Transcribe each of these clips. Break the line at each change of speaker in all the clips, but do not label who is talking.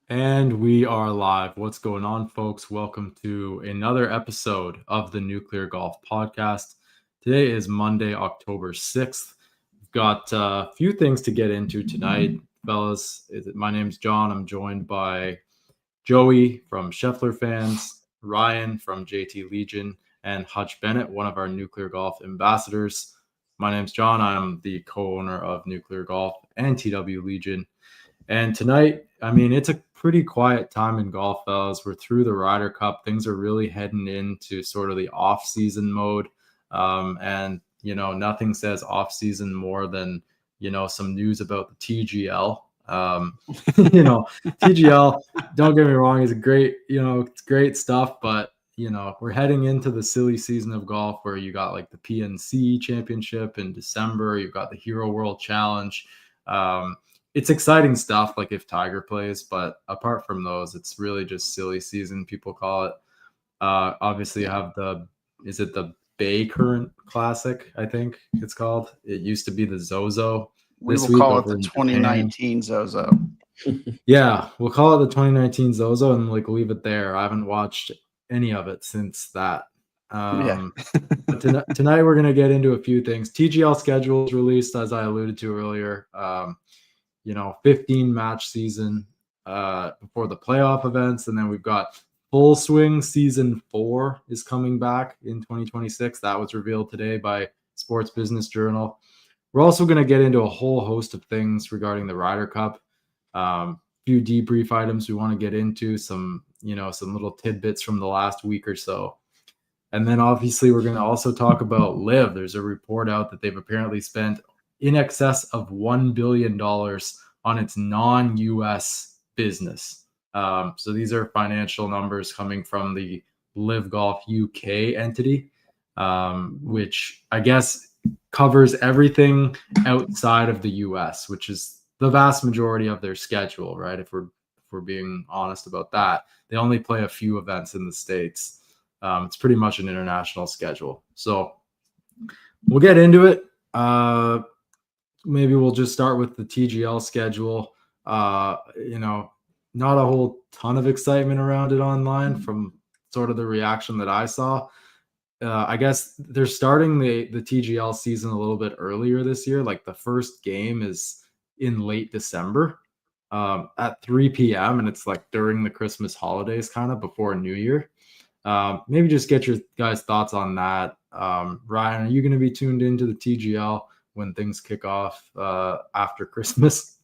And we are live. What's going on, folks? Welcome to another episode of the Nuclear Golf Podcast. Today is Monday, October 6th. We've got a few things to get into tonight, fellas. My name's John. I'm joined by Joey from Scheffler Fans, Ryan from JT Legion, and Hutch Bennett, one of our Nuclear Golf ambassadors. My name's John. I'm the co-owner of Nuclear Golf and TW Legion. And tonight, I mean, it's a pretty quiet time in golf, fellas. We're through the Ryder Cup. Things are really heading into sort of the off-season mode. Nothing says off-season more than, some news about the TGL. TGL, don't get me wrong, is it's great stuff, but, we're heading into the silly season of golf where you got like the PNC Championship in December. You've got the Hero World Challenge. It's exciting stuff, like if Tiger plays, but apart from those, it's really just silly season, people call it. Obviously, you have the Bay Current Classic, I think it's called. It used to be the Zozo.
We will call it the 2019 Zozo.
Yeah, we'll call it the 2019 Zozo and leave it there. I haven't watched any of it since that. But tonight we're going to get into a few things. TGL schedule is released, as I alluded to earlier. 15 match season before the playoff events. And then we've got Full Swing Season 4 is coming back in 2026. That was revealed today by Sports Business Journal. We're also going to get into a whole host of things regarding the Ryder Cup. Few debrief items we want to get into, some little tidbits from the last week or so. And then obviously we're going to also talk about LIV. There's a report out that they've apparently spent in excess of $1 billion on its non-US business. So these are financial numbers coming from the LIV Golf UK entity, which I guess covers everything outside of the US, which is the vast majority of their schedule, right? If we're being honest about that. They only play a few events in the States. It's pretty much an international schedule. So we'll get into it. Maybe we'll just start with the TGL schedule. Not a whole ton of excitement around it online from sort of the reaction that I saw. I guess they're starting the TGL season a little bit earlier this year. Like the first game is in late December at 3 p.m. and it's like during the Christmas holidays, kind of before New Year. Maybe just get your guys' thoughts on that. Ryan, are you going to be tuned into the TGL when things kick off after Christmas?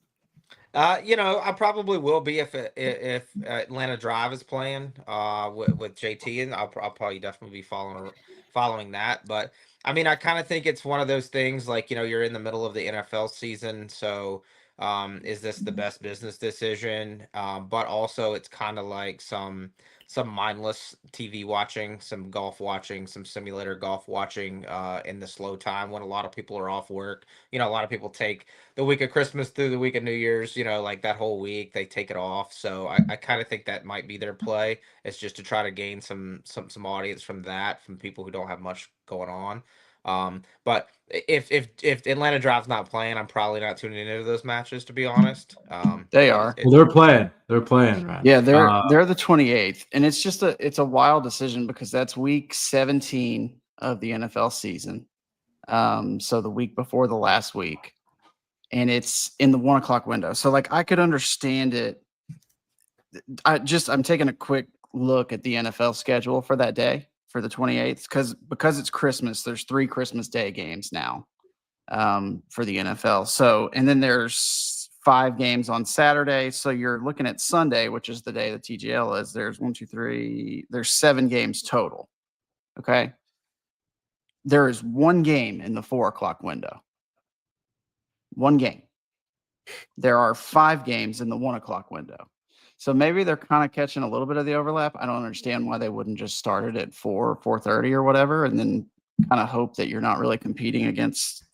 I probably will be if Atlanta Drive is playing with JT, and I'll probably definitely be following that. But I mean, I kind of think it's one of those things like, you're in the middle of the NFL season, so is this the best business decision? But also it's kind of like some mindless TV watching, some golf watching, some simulator golf watching in the slow time when a lot of people are off work. A lot of people take the week of Christmas through the week of New Year's, like that whole week, they take it off. So I kind of think that might be their play. It's just to try to gain some audience from people who don't have much going on. But if Atlanta Drive's not playing, I'm probably not tuning into those matches, to be honest.
They are.
Well, they're playing. They're playing, right?
Yeah, they're the 28th, and it's a wild decision because that's week 17 of the NFL season. So the week before the last week, and it's in the 1 o'clock window. So like I could understand it. I'm taking a quick look at the NFL schedule for that day, for the 28th, because it's Christmas. There's 3 Christmas Day games now for the NFL. So, and then there's 5 games on Saturday. So you're looking at Sunday, which is the day the TGL is. There's 1, 2, 3. There's 7 games total. Okay. There is 1 game in the 4 o'clock window. 1 game. There are 5 games in the 1 o'clock window. So maybe they're kind of catching a little bit of the overlap. I don't understand why they wouldn't just start it at 4:30 or whatever, and then kind of hope that you're not really competing against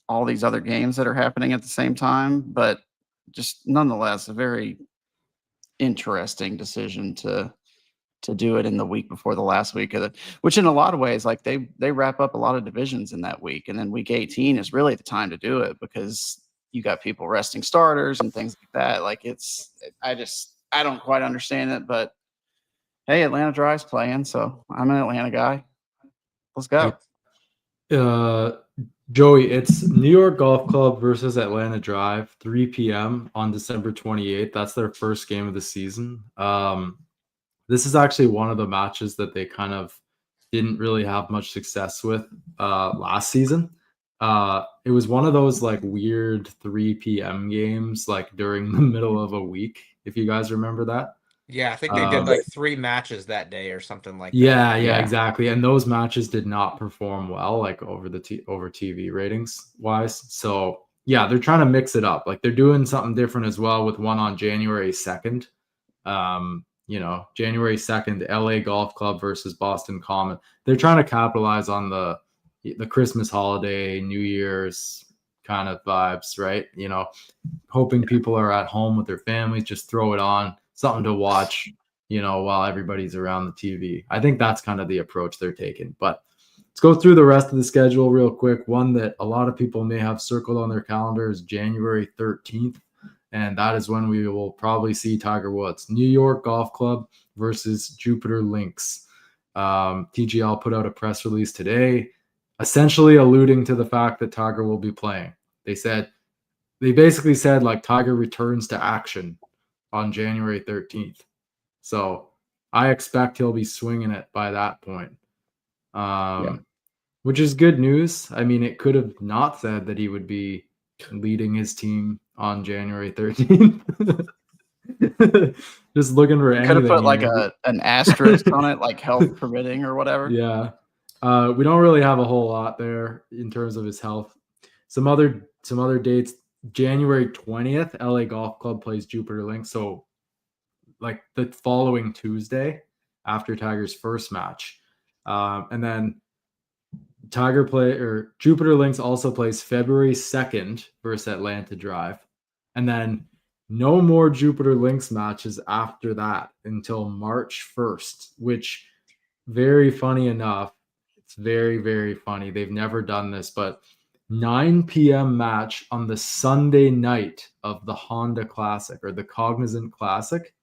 all these other games that are happening at the same time. But just nonetheless, a very interesting decision to do it in the week before the last week of which in a lot of ways, like they wrap up a lot of divisions in that week. And then week 18 is really the time to do it because you got people resting starters and things like that. Like I don't quite understand it, but hey, Atlanta Drive's playing, so I'm an Atlanta guy. Let's go.
Joey, it's New York Golf Club versus Atlanta Drive, 3 p.m. on December 28th. That's their first game of the season. This is actually one of the matches that they kind of didn't really have much success with last season. It was one of those like weird 3 p.m. games like during the middle of a week, if you guys remember that.
Yeah, I think they did like 3 matches that day or something like that.
Yeah,
Yeah.
exactly. And those matches did not perform well, like over TV ratings wise. So yeah, they're trying to mix it up. Like they're doing something different as well with one on January 2nd. January 2nd, LA Golf Club versus Boston Common. They're trying to capitalize on the Christmas holiday, New Year's kind of vibes, right? Hoping people are at home with their families, just throw it on, something to watch, while everybody's around the TV. I think that's kind of the approach they're taking. But let's go through the rest of the schedule real quick. One that a lot of people may have circled on their calendar is January 13th. And that is when we will probably see Tiger Woods. New York Golf Club versus Jupiter Links. TGL put out a press release today, essentially alluding to the fact that Tiger will be playing. They basically said like Tiger returns to action on January 13th. So I expect he'll be swinging it by that point, which is good news. I mean, it could have not said that he would be leading his team on January 13th. Just looking for anything.
Could have put like an asterisk on it, like health permitting or whatever.
Yeah. We don't really have a whole lot there in terms of his health. Some other dates. January 20th, LA Golf Club plays Jupiter Links. So like the following Tuesday after Tiger's first match. And then Jupiter Links also plays February 2nd versus Atlanta Drive. And then no more Jupiter Links matches after that until March 1st, which very funny enough, it's very, very funny. They've never done this, but 9 p.m. match on the Sunday night of the Honda Classic or the Cognizant Classic.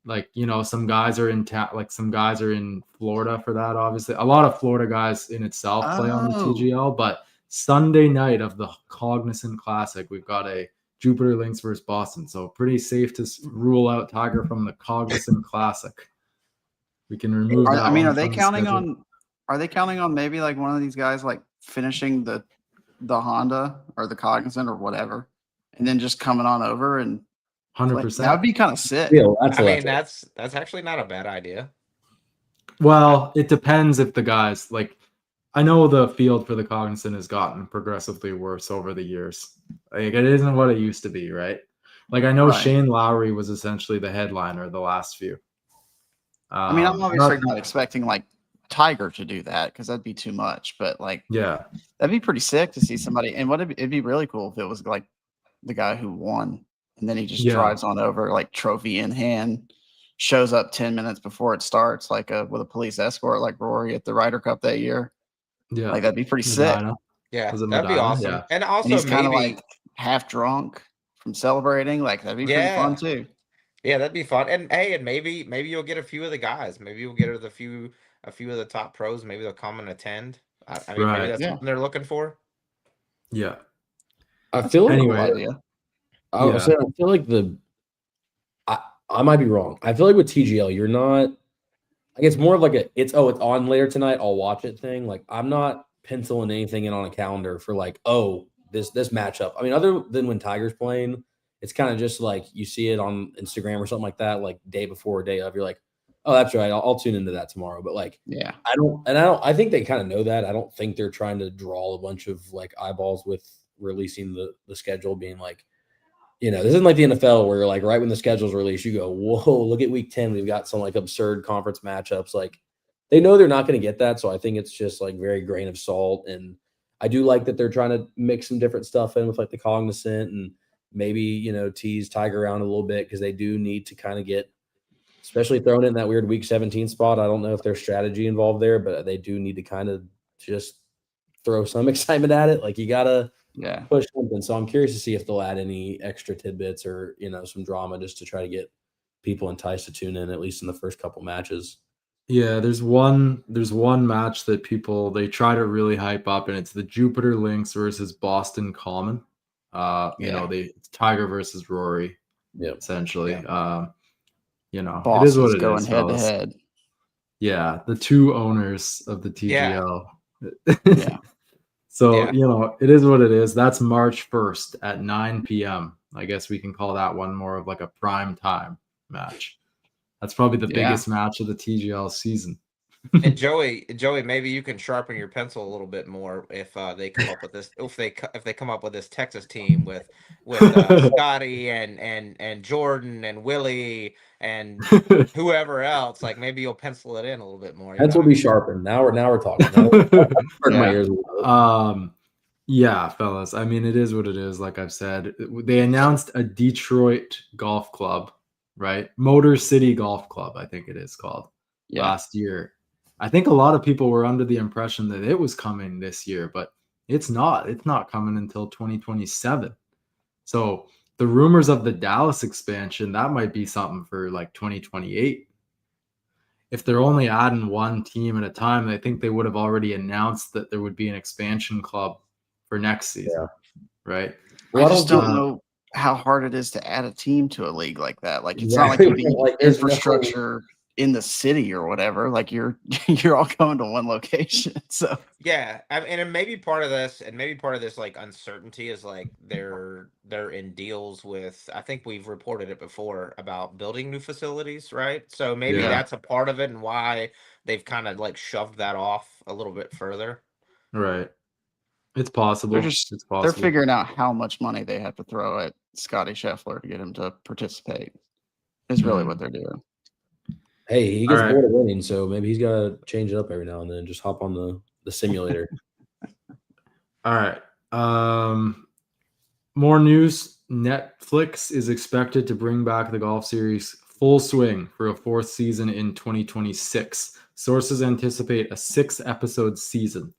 Like, some guys are in some guys are in Florida for that, obviously. A lot of Florida guys in itself play on the TGL, but Sunday night of the Cognizant Classic, we've got a Jupiter Links versus Boston. So pretty safe to rule out Tiger from the Cognizant Classic. We can remove that.
I mean, are they counting on maybe like one of these guys like finishing the Honda or the Cognizant or whatever, and then just coming on over and
100%.
That would be kind of sick.
Yeah,
that's actually not a bad idea.
Well, it depends if the guys like. I know the field for the Cognizant has gotten progressively worse over the years. Like it isn't what it used to be, right? Like I know Shane Lowry was essentially the headliner the last few.
I mean, I'm obviously not expecting like Tiger to do that because that'd be too much. But like,
yeah,
that'd be pretty sick to see somebody. And it'd be really cool if it was like the guy who won, and then he just drives on over, like trophy in hand, shows up 10 minutes before it starts, like with a police escort, like Rory at the Ryder Cup that year. Yeah, like that'd be pretty sick.
Yeah, that'd be awesome.
Yeah.
And also
he's kind of like half drunk from celebrating. Like that'd be pretty fun too.
Yeah, that'd be fun. And hey, and maybe you'll get a few of the guys. Maybe you'll get a few of the top pros. Maybe they'll come and attend. I mean, maybe that's something they're looking for.
Yeah,
I feel like
I
feel like I might be wrong. I feel like with TGL, you're not. I guess more of like it's on later tonight, I'll watch it thing. Like I'm not penciling anything in on a calendar for like, this matchup. I mean, other than when Tiger's playing, it's kind of just like you see it on Instagram or something like that, like day before or day of. You're like, oh, that's right. I'll tune into that tomorrow. But like, I think they kind of know that. I don't think they're trying to draw a bunch of like eyeballs with releasing the schedule being like, this isn't like the NFL where like right when the schedule's released, you go, whoa, look at week 10. We've got some like absurd conference matchups. Like they know they're not going to get that. So I think it's just like very grain of salt. And I do like that they're trying to mix some different stuff in with like the Cognizant and maybe, tease Tiger around a little bit because they do need to kind of get, especially thrown in that weird week 17 spot. I don't know if there's strategy involved there, but they do need to kind of just throw some excitement at it. Like you got to push something. So I'm curious to see if they'll add any extra tidbits or, some drama just to try to get people enticed to tune in, at least in the first couple matches.
Yeah, there's one match that they try to really hype up, and it's the Jupiter Lynx versus Boston Common. It's Tiger versus Rory, essentially. It is what
Boston's
it
going
is,
head to
fellas.
head.
Yeah, the two owners of the TGL.
Yeah.
So,
Yeah.
it is what it is. That's March 1st at 9 p.m. I guess we can call that one more of like a prime time match. That's probably the biggest match of the TGL season.
And Joey, maybe you can sharpen your pencil a little bit more if they come up with this. If they come up with this Texas team with Scotty and Jordan and Willie and whoever else, like maybe you'll pencil it in a little bit more.
Pencil will be sharpened. Now we're talking. My ears.
Yeah, fellas. I mean, it is what it is. Like I've said, they announced a Detroit golf club, right? Motor City Golf Club, I think it is called, last year. I think a lot of people were under the impression that it was coming this year, but it's not. It's not coming until 2027. So the rumors of the Dallas expansion, that might be something for like 2028. If they're only adding one team at a time, I think they would have already announced that there would be an expansion club for next season, right?
Well, I just don't know how hard it is to add a team to a league like that. Like, it's not like you need infrastructure in the city or whatever. Like, you're all going to one location. So
yeah, and maybe part of this, like uncertainty is like they're in deals with. I think we've reported it before about building new facilities, right? So maybe that's a part of it, and why they've kind of like shoved that off a little bit further.
Right. It's possible.
They're figuring out how much money they have to throw at Scotty Scheffler to get him to participate. Is really what they're doing.
Hey, he gets bored of winning, so maybe he's got to change it up every now and then. Just hop on the simulator.
All right. More news. Netflix is expected to bring back the golf series Full Swing for a 4th season in 2026. Sources anticipate a 6-episode season.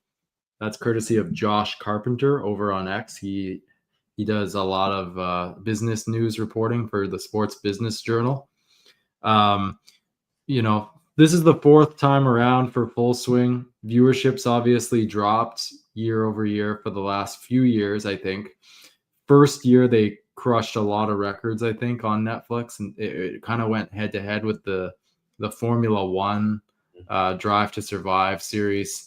That's courtesy of Josh Carpenter over on X. He does a lot of business news reporting for the Sports Business Journal. This is the 4th time around for Full Swing. Viewership's obviously dropped year over year for the last few years, I think. First year, they crushed a lot of records, I think, on Netflix, and it kind of went head to head with the Formula One Drive to Survive series.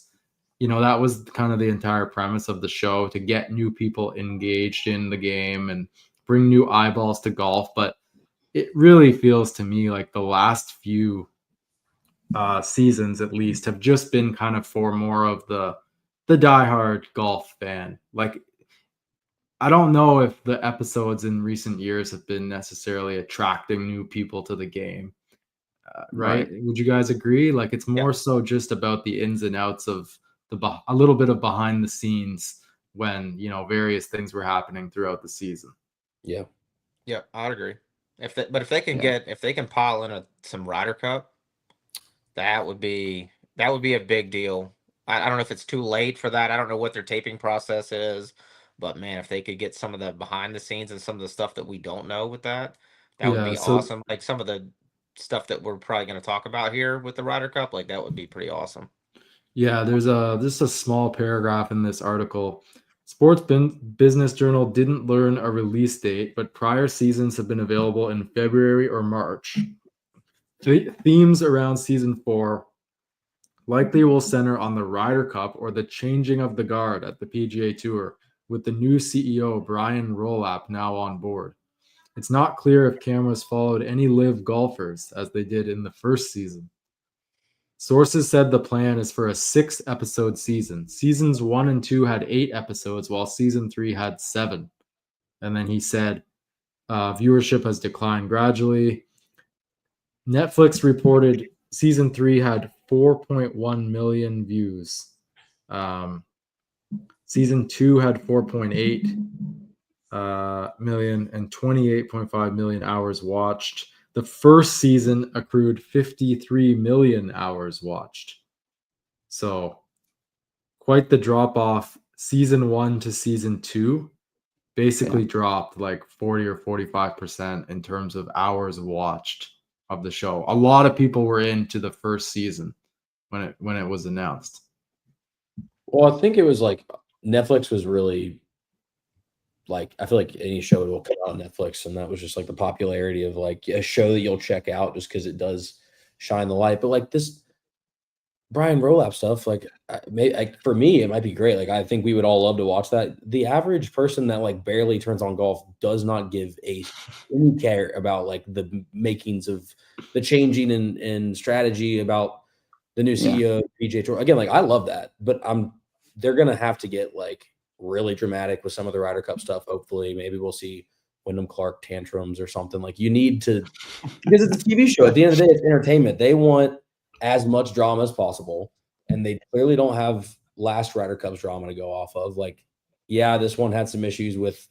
That was kind of the entire premise of the show, to get new people engaged in the game and bring new eyeballs to golf. But it really feels to me like the last few seasons, at least, have just been kind of for more of the diehard golf fan. Like, I don't know if the episodes in recent years have been necessarily attracting new people to the game. Right? Would you guys agree? Like, it's more so just about the ins and outs of a little bit of behind the scenes when, various things were happening throughout the season.
Yeah, I'd agree. If they can pile in some Ryder Cup, that would be a big deal. I don't know if it's too late for that. I don't know what their taping process is, but man, if they could get some of the behind the scenes and some of the stuff that we don't know with that would be awesome. Like some of the stuff that we're probably going to talk about here with the Ryder Cup, like that would be pretty awesome.
Yeah, there's just a small paragraph in this article. Sports Business Journal didn't learn a release date, but prior seasons have been available in February or March. Themes around season 4 likely will center on the Ryder Cup or the changing of the guard at the PGA Tour, with the new CEO Brian Rolapp now on board. It's not clear if cameras followed any live golfers as they did in the first season. Sources said the plan is for a 6-episode season. Seasons 1 and 2 had 8 episodes, while season 3 had 7. And then he said viewership has declined gradually. Netflix reported season 3 had 4.1 million views. Season 2 had 4.8 million and 28.5 million hours watched. The first season accrued 53 million hours watched. So quite the drop off. Season 1 to season 2 basically dropped like 40 or 45% in terms of hours watched of the show. A lot of people were into the first season when it was announced.
Well, I think it was like Netflix was really like, I feel like any show will come out on Netflix, and that was just like the popularity of like a show that you'll check out just because it does shine the light. But like this Brian Rolap stuff, like for me, it might be great. Like I think we would all love to watch that. The average person that like barely turns on golf does not give any care about like the makings of the changing and strategy about the new CEO of PGA Tour. Again, like I love that, but they're gonna have to get like really dramatic with some of the Ryder Cup stuff. Hopefully, maybe we'll see Wyndham Clark tantrums or something. Like you need to, because it's a TV show. At the end of the day, it's entertainment. They want as much drama as possible, and they clearly don't have last Ryder Cup's drama to go off of. Like, yeah, this one had some issues with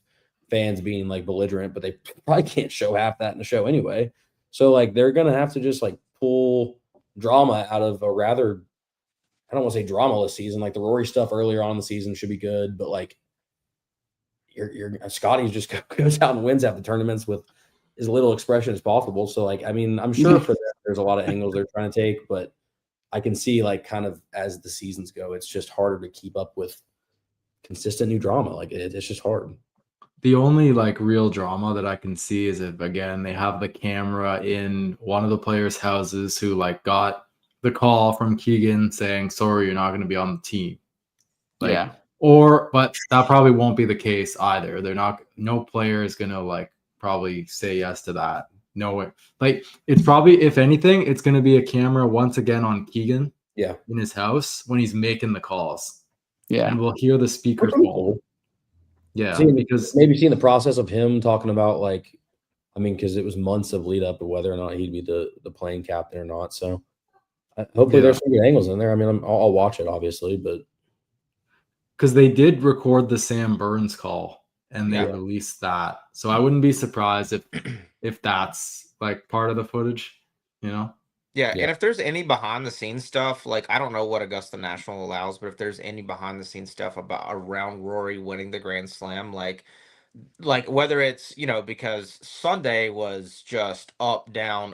fans being like belligerent, but they probably can't show half that in the show anyway. So like they're gonna have to just like pull drama out of a rather, I don't want to say dramaless season. Like the Rory stuff earlier on in the season should be good, but like your Scotty just goes out and wins half the tournaments with as little expression as possible. So like, I mean, I'm sure for them, there's a lot of angles they're trying to take, but I can see like kind of as the seasons go, it's just harder to keep up with consistent new drama. Like it's just hard.
The only like real drama that I can see is if again they have the camera in one of the players' houses who like got the call from Keegan saying, sorry, you're not going to be on the team. Like, but that probably won't be the case either. No player is going to like probably say yes to that. No way. Like it's probably, if anything, it's going to be a camera once again on Keegan in his house when he's making the calls.
Yeah.
And we'll hear the speakerphone.
Cool.
Yeah.
Because maybe seeing the process of him talking about like, I mean, because it was months of lead up to whether or not he'd be the playing captain or not. So hopefully there's some good angles in there. I mean, I'll watch it obviously, but
because they did record the Sam Burns call and they released that, so I wouldn't be surprised if that's like part of the footage, you know.
Yeah, and if there's any behind the scenes stuff, like I don't know what Augusta National allows, but if there's any behind the scenes stuff about around Rory winning the Grand Slam, like whether it's, because Sunday was just up down,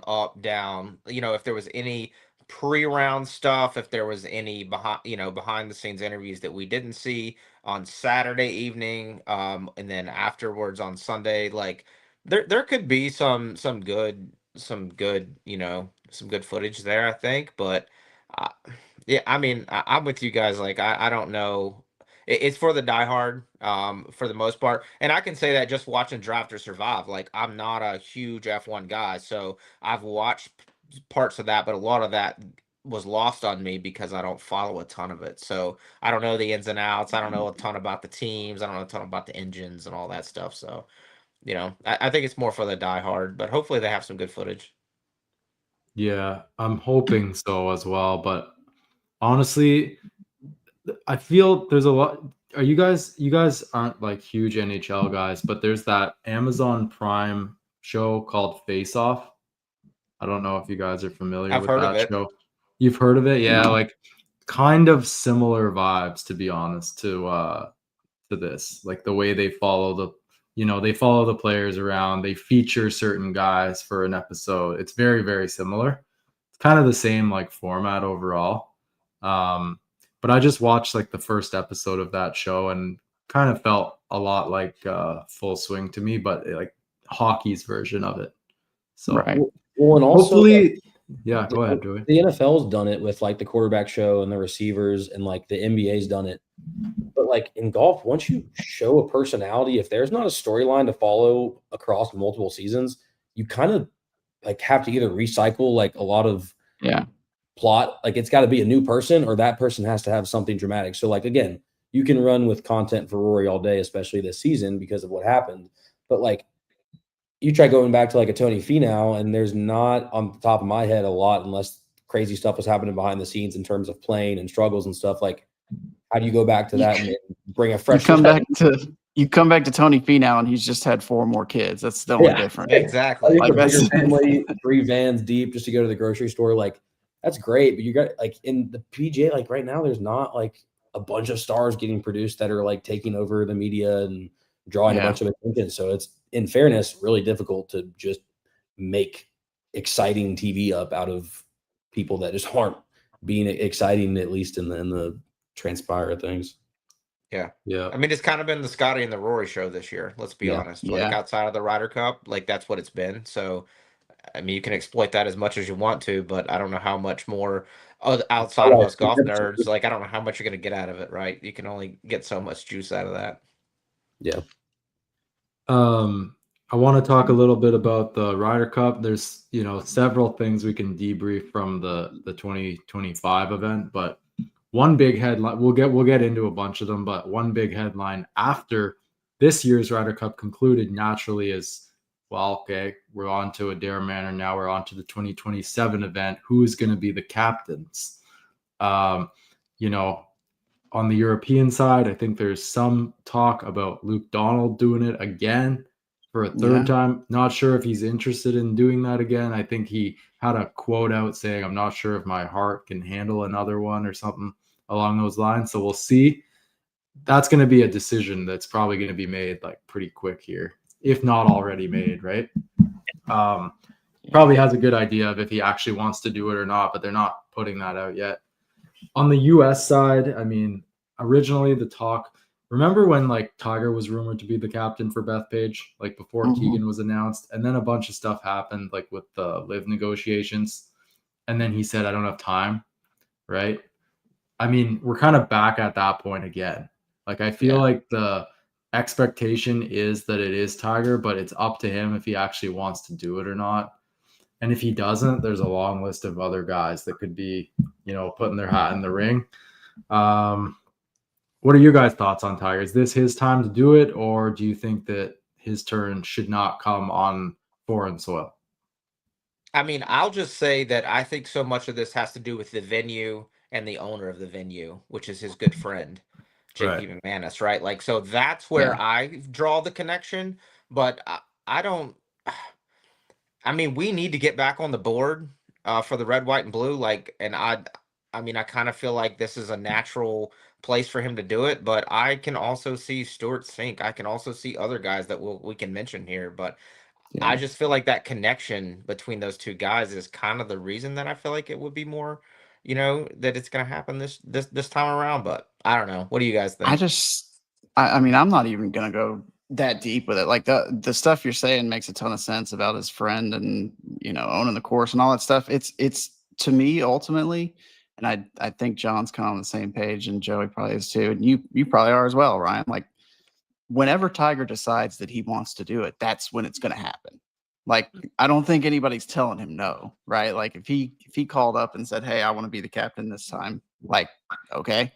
if there was any pre-round stuff, if there was any behind the scenes interviews that we didn't see on Saturday evening, and then afterwards on Sunday, like there could be some good some good footage there, I think. But uh, yeah, I mean, I'm with you guys. Like I don't know, it's for the diehard, for the most part. And I can say that just watching Drive to Survive. Like, I'm not a huge F1 guy, so I've watched parts of that, but a lot of that was lost on me because I don't follow a ton of it. So I don't know the ins and outs. I don't know a ton about the teams. I don't know a ton about the engines and all that stuff. So, I think it's more for the diehard, but hopefully they have some good footage.
Yeah, I'm hoping so as well. But honestly, I feel there's a lot. You guys aren't like huge NHL guys, but there's that Amazon Prime show called Face Off. I don't know if you guys are familiar with that show. You've heard of it? Yeah, like kind of similar vibes, to be honest, to this. Like the way they follow the players around, they feature certain guys for an episode. It's very, very similar. It's kind of the same like format overall. But I just watched like the first episode of that show and kind of felt a lot like Full Swing to me, but like hockey's version of it. So
well, and also
hopefully, yeah, go ahead, Joey.
The NFL's done it with like the quarterback show and the receivers, and like the NBA's done it. But like in golf, once you show a personality, if there's not a storyline to follow across multiple seasons, you kind of like have to either recycle like a lot of plot. Like it's got to be a new person, or that person has to have something dramatic. So like again, you can run with content for Rory all day, especially this season because of what happened. But like you try going back to like a Tony Finau, and there's not on the top of my head a lot, unless crazy stuff was happening behind the scenes in terms of playing and struggles and stuff. Like, how do you go back to that and bring a fresh?
You come back to Tony Finau, and he's just had 4 more kids. That's the only difference.
Exactly.
Like bigger family, 3 vans deep just to go to the grocery store. Like, that's great, but you got like in the PGA, like right now, there's not like a bunch of stars getting produced that are like taking over the media and drawing a bunch of attention. So it's, in fairness, really difficult to just make exciting TV up out of people that just aren't being exciting, at least in the transpire things.
Yeah.
Yeah.
I mean, it's kind of been the Scotty and the Rory show this year. Let's be honest. Like outside of the Ryder Cup, like that's what it's been. So, I mean, you can exploit that as much as you want to, but I don't know how much more outside of us golf nerds. Like, I don't know how much you're going to get out of it, right? You can only get so much juice out of that.
Yeah.
I want to talk a little bit about the Ryder Cup. There's, several things we can debrief from the 2025 event, but one big headline, we'll get into a bunch of them, but one big headline after this year's Ryder Cup concluded naturally is, well, okay, we're on to Adair Manor. Now we're on to the 2027 event. Who's going to be the captains? On the European side, I think there's some talk about Luke Donald doing it again for a third time. Not sure if he's interested in doing that again. I think he had a quote out saying, I'm not sure if my heart can handle another one or something along those lines. So we'll see. That's going to be a decision that's probably going to be made like pretty quick here, if not already made, right? Probably has a good idea of if he actually wants to do it or not, but they're not putting that out yet. On the US side, I mean, originally the talk, remember when like Tiger was rumored to be the captain for Bethpage, like before Keegan was announced, and then a bunch of stuff happened like with the live negotiations, and then he said, I don't have time, right? I mean, we're kind of back at that point again. Like, I feel like the expectation is that it is Tiger, but it's up to him if he actually wants to do it or not. And if he doesn't, there's a long list of other guys that could be, putting their hat in the ring. What are your guys' thoughts on Tiger? Is this his time to do it, or do you think that his turn should not come on foreign soil?
I mean, I'll just say that I think so much of this has to do with the venue and the owner of the venue, which is his good friend, JP McManus, right? Like, so that's where I draw the connection. But I don't. I mean, we need to get back on the board for the red, white, and blue. Like, and I mean, I kind of feel like this is a natural place for him to do it. But I can also see Stuart Sink. I can also see other guys that we can mention here. But I just feel like that connection between those two guys is kind of the reason that I feel like it would be more, that it's going to happen this time around. But I don't know. What do you guys think?
I mean, I'm not even going to go that deep with it. Like the stuff you're saying makes a ton of sense about his friend and, owning the course and all that stuff. It's to me ultimately, and I think John's kind of on the same page and Joey probably is too. And you probably are as well, Ryan. Like, whenever Tiger decides that he wants to do it, that's when it's going to happen. Like, I don't think anybody's telling him no, right? Like, if he called up and said, hey, I want to be the captain this time, like, okay.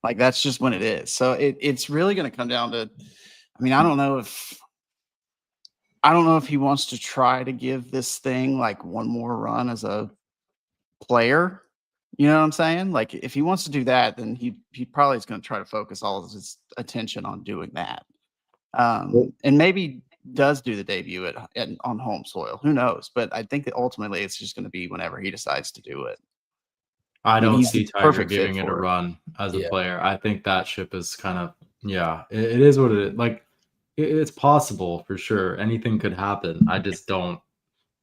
Like, that's just when it is. So it's really going to come down to, I mean, I don't know if he wants to try to give this thing like one more run as a player. You know what I'm saying? Like, if he wants to do that, then he probably is going to try to focus all of his attention on doing that. And maybe does do the debut on home soil. Who knows? But I think that ultimately it's just going to be whenever he decides to do it.
I don't see Tiger giving it a run as a player. I think that ship is kind of, it is what it is. Like, it's possible for sure. Anything could happen. I just don't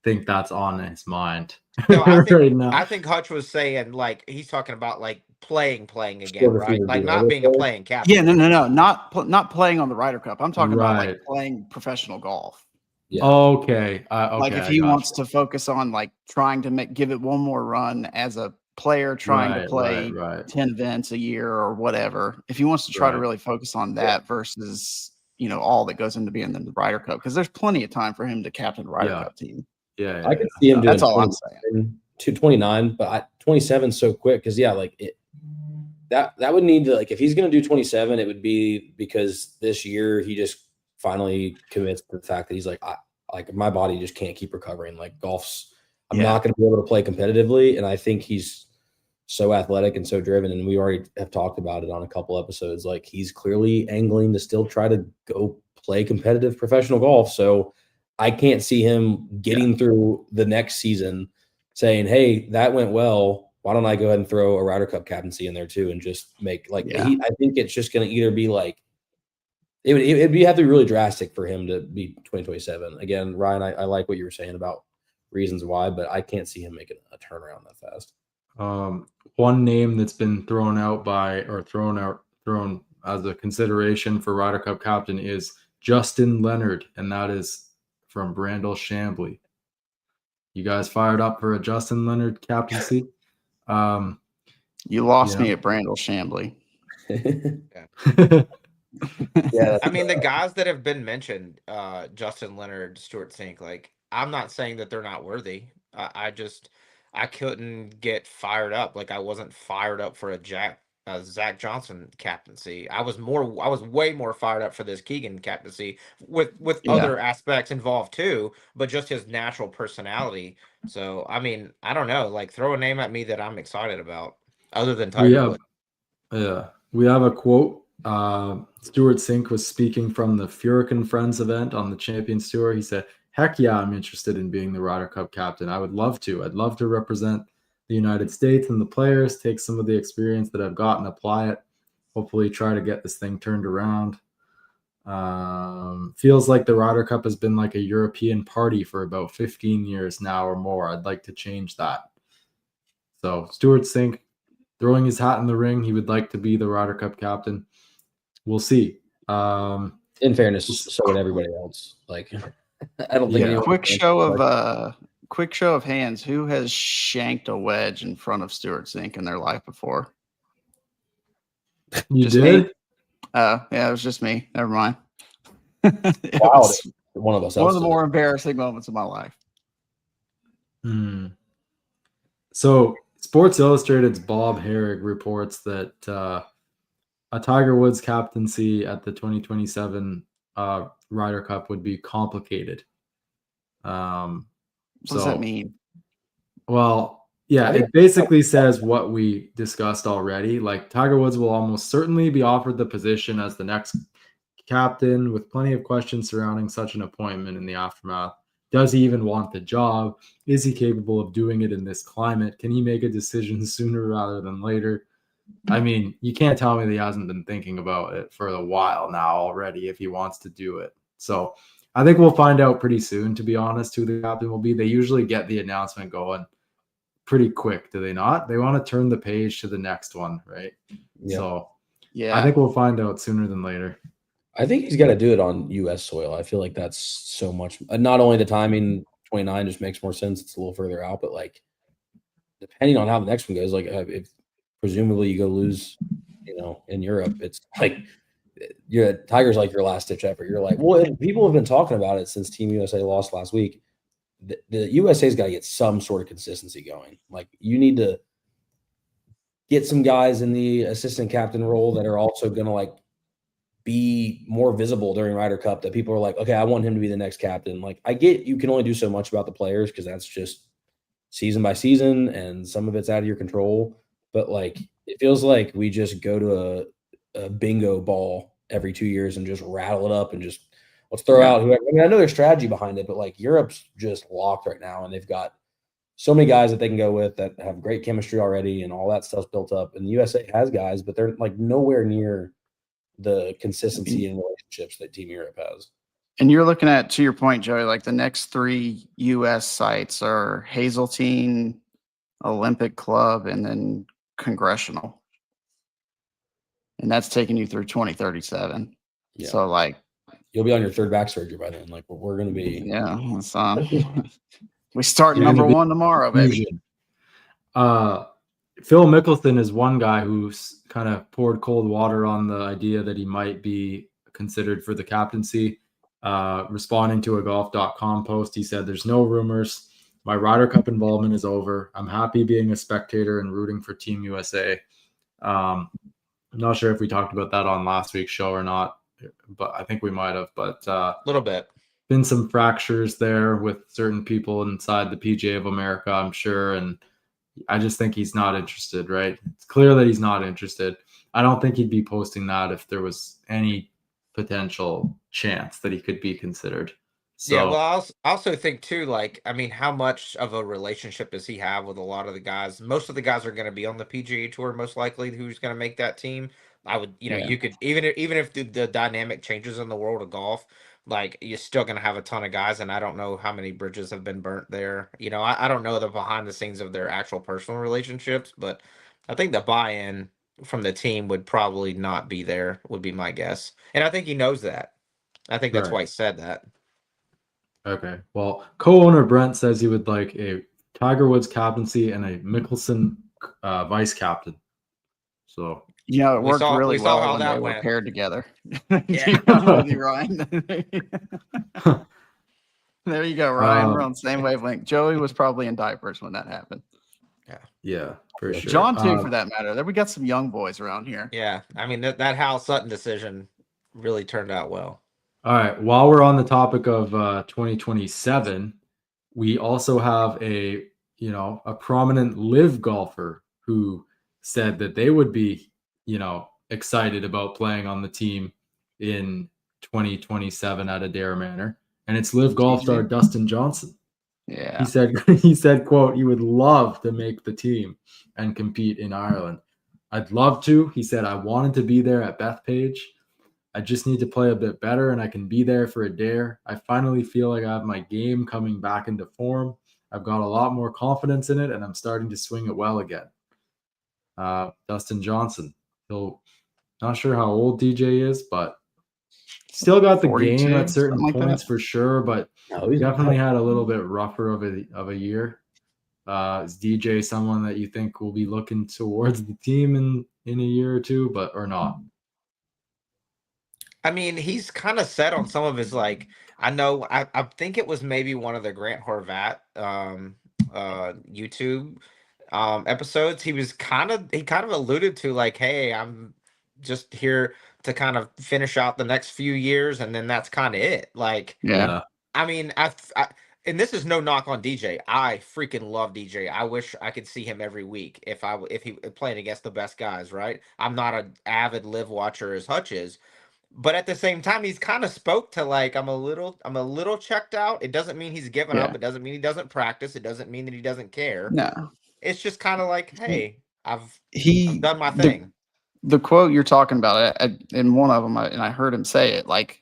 think that's on his mind.
No, I think Hutch was saying, like, he's talking about like playing again, right? Like not being a playing captain.
Yeah, no, not playing on the Ryder Cup. I'm talking about like playing professional golf.
Yeah. Okay.
Like if he wants to focus on like trying to give it one more run as a player, trying to play 10 events a year or whatever. If he wants to try to really focus on that versus all that goes into being in the Ryder Cup, because there's plenty of time for him to captain the Ryder Cup team.
Yeah,
I can see him doing
that's all I'm saying.
229, but 27 so quick because like that would need to, like, if he's going to do 27, it would be because this year he just finally commits to the fact that he's like my body just can't keep recovering. Like I'm not going to be able to play competitively, and I think he's so athletic and so driven, and we already have talked about it on a couple episodes. Like, he's clearly angling to still try to go play competitive professional golf. So I can't see him getting through the next season saying, hey, that went well. Why don't I go ahead and throw a Ryder Cup captaincy in there too and just make I think it's just going to either be like it'd have to be really drastic for him to be 2027. Again, Ryan, I like what you were saying about reasons why, but I can't see him making a turnaround that fast.
One name that's been thrown as a consideration for Ryder Cup captain is Justin Leonard, and that is from Brandel Chambly. You guys fired up for a Justin Leonard captaincy?
You lost me at Brandel Chambly.
Yeah,
I mean, the guys that have been mentioned, Justin Leonard, Stuart Sink, like, I'm not saying that they're not worthy. I couldn't get fired up. Like, I wasn't fired up for a Zach Johnson captaincy. I was way more fired up for this Keegan captaincy with other aspects involved too, but just his natural personality. So, I mean, I don't know, like, throw a name at me that I'm excited about other than Tiger Woods.
Yeah, we have a quote. Stuart Sink was speaking from the Furyk and Friends event on the Champions Tour. He said, "Heck yeah, I'm interested in being the Ryder Cup captain. I would love to. I'd love to represent the United States and the players, take some of the experience that I've got and apply it. Hopefully try to get this thing turned around. Feels like the Ryder Cup has been like a European party for about 15 years now or more. I'd like to change that." So Stuart Sink throwing his hat in the ring. He would like to be the Ryder Cup captain. We'll see.
In fairness, so would everybody else. Like, I don't think anyone.
Quick show of hands. Who has shanked a wedge in front of Stuart Sink in their life before?
You
just
did?
Me? Yeah, it was just me. Never mind.
Wow, one of us.
One of the more embarrassing moments of my life.
So, Sports Illustrated's Bob Herrig reports that a Tiger Woods captaincy at the 2027 Ryder Cup would be complicated.
What does that mean?
Well, yeah, it basically says what we discussed already. Like, Tiger Woods will almost certainly be offered the position as the next captain, with plenty of questions surrounding such an appointment in the aftermath. Does he even want the job? Is he capable of doing it in this climate? Can he make a decision sooner rather than later? I mean, you can't tell me that he hasn't been thinking about it for a while now already if he wants to do it. So I think we'll find out pretty soon, to be honest, who the captain will be. They usually get the announcement going pretty quick, do they not? They want to turn the page to the next one, right?
Yeah.
So
yeah,
I think we'll find out sooner than later.
I think he's got to do it on U.S. soil. I feel like that's so much. Not only the timing, 29 just makes more sense. It's a little further out, but like depending on how the next one goes, like if presumably you go lose, in Europe, it's like Tiger's like your last ditch effort. You're like, well, people have been talking about it since Team USA lost last week. The USA's got to get some sort of consistency going. Like you need to get some guys in the assistant captain role that are also going to like be more visible during Ryder Cup, that people are like, okay, I want him to be the next captain. Like I get you can only do so much about the players because that's just season by season and some of it's out of your control. But like it feels like we just go to a bingo ball every 2 years and just rattle it up and just let's throw out whoever. I mean, I know there's strategy behind it, but like Europe's just locked right now and they've got so many guys that they can go with that have great chemistry already and all that stuff's built up. And the USA has guys, but they're like nowhere near the consistency and relationships that Team Europe has.
And you're looking at, to your point, Joey, like the next 3 U.S. sites are Hazeltine, Olympic Club, and then Congressional. And that's taking you through 2037. Yeah. So, like,
you'll be on your 3rd back surgery by then. Like, we're going to be.
Yeah. We start number 1 tomorrow, baby.
Phil Mickelson is one guy who's kind of poured cold water on the idea that he might be considered for the captaincy. Responding to a golf.com post, he said, "There's no rumors. My Ryder Cup involvement is over. I'm happy being a spectator and rooting for Team USA." I'm not sure if we talked about that on last week's show or not, but I think we might have. But
a little bit.
Been some fractures there with certain people inside the PGA of America, I'm sure, and I just think he's not interested, right? It's clear that he's not interested. I don't think he'd be posting that if there was any potential chance that he could be considered. So,
yeah, well, I also think too, like, I mean, how much of a relationship does he have with a lot of the guys? Most of the guys are going to be on the PGA Tour, most likely, who's going to make that team. I would, you could, even if the dynamic changes in the world of golf, like you're still going to have a ton of guys, and I don't know how many bridges have been burnt there. I don't know the behind the scenes of their actual personal relationships, but I think the buy-in from the team would probably not be there, would be my guess. And I think he knows that. I think that's
Right.
why he said that.
Okay. Well, co-owner Brent says he would like a Tiger Woods captaincy and a Mickelson vice captain. So
You know, it
We
worked
saw
really
how
well when
that
they were
went.
paired together.
Yeah.
I'm with you, Ryan. There you go, Ryan. We're on the same wavelength. Joey was probably in diapers when that happened.
yeah, for sure.
John too, for that matter. There we got some young boys around here.
Yeah. I mean, that Hal Sutton decision really turned out well.
All right. While we're on the topic of 2027, we also have a prominent live golfer who said that they would be, excited about playing on the team in 2027 at Adair Manor, and it's live golf star Dustin Johnson.
Yeah.
He said, quote, he would love to make the team and compete in Ireland. I'd love to. He said, I wanted to be there at Bethpage. I just need to play a bit better and I can be there for Adair. I finally feel like I have my game coming back into form. I've got a lot more confidence in it and I'm starting to swing it well again. Dustin Johnson. Not sure how old DJ is, but still got the
42,
game at certain
something like
points
that.
for sure, but
he's
definitely had a little bit rougher of a year. Is DJ someone that you think will be looking towards the team in a year or two, or not?
I mean, he's kind of set on some of his I think it was maybe one of the Grant Horvat YouTube episodes. He kind of alluded to like, hey, I'm just here to kind of finish out the next few years, and then that's kind of it. Like,
Yeah.
I mean, and this is no knock on DJ. I freaking love DJ. I wish I could see him every week if he playing against the best guys. Right? I'm not an avid live watcher as Hutch is. But at the same time, he's kind of spoke to like I'm a little checked out. It doesn't mean he's given up. It doesn't mean he doesn't practice. It doesn't mean that he doesn't care.
No.
It's just kind of like, hey, I've
He
done my thing.
The quote you're talking about, in one of them, and I heard him say it, like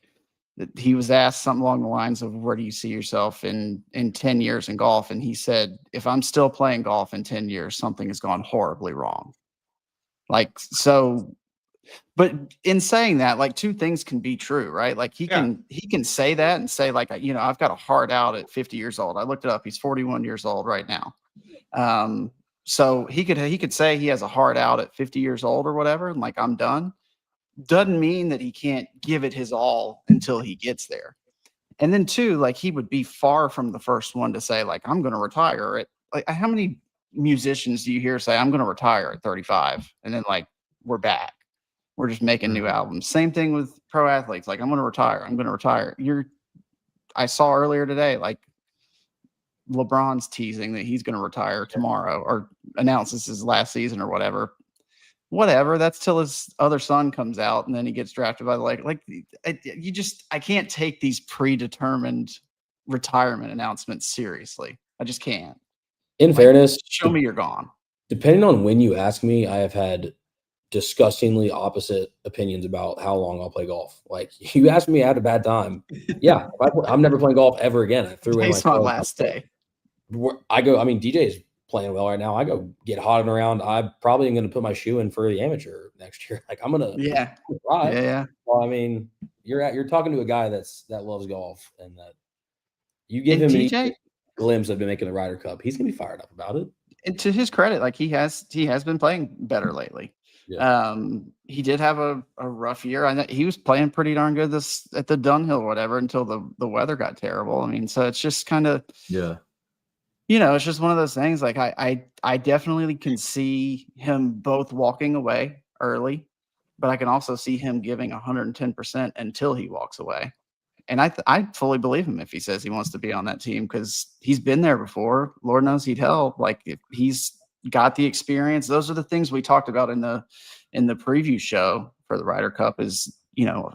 he was asked something along the lines of, where do you see yourself in 10 years in golf? And he said, if I'm still playing golf in 10 years, something has gone horribly wrong. Like, so, but in saying that, like, two things can be true, right? Like he can say that and say like, I've got a heart out at 50 years old. I looked it up. He's 41 years old right now. So he could say he has a heart out at 50 years old or whatever, and like, I'm done. Doesn't mean that he can't give it his all until he gets there. And then two, like, he would be far from the first one to say like, I'm going to retire at, like, how many musicians do you hear say, I'm going to retire at 35? And then like, we're back. We're just making new albums. Same thing with pro athletes. Like, I'm going to retire. I'm going to retire. I saw earlier today, like, LeBron's teasing that he's going to retire tomorrow or announces his last season or whatever. That's till his other son comes out and then he gets drafted by I can't take these predetermined retirement announcements seriously. I just can't.
In fairness,
show me you're gone.
Depending on when you ask me, I have had disgustingly opposite opinions about how long I'll play golf. Like, you asked me, I had a bad time. Yeah, I'm never playing golf ever again. I threw in
my last day.
DJ is playing well right now. I go get hot and around. I probably am going to put my shoe in for the amateur next year. Like, I'm going to try.
Yeah.
Well, I mean, you're talking to a guy that loves golf, and that you give him a glimpse of him making the Ryder Cup. He's going to be fired up about it.
And to his credit, like, he has been playing better lately.
Yeah.
He did have a rough year. I know he was playing pretty darn good at the Dunhill or whatever until the weather got terrible. I mean, so it's just kind of it's just one of those things. Like, I definitely can see him both walking away early, but I can also see him giving 110% until he walks away. And I fully believe him if he says he wants to be on that team, because he's been there before. Lord knows he'd help. Like, if he's got the experience, those are the things we talked about in the preview show for the Ryder Cup, is,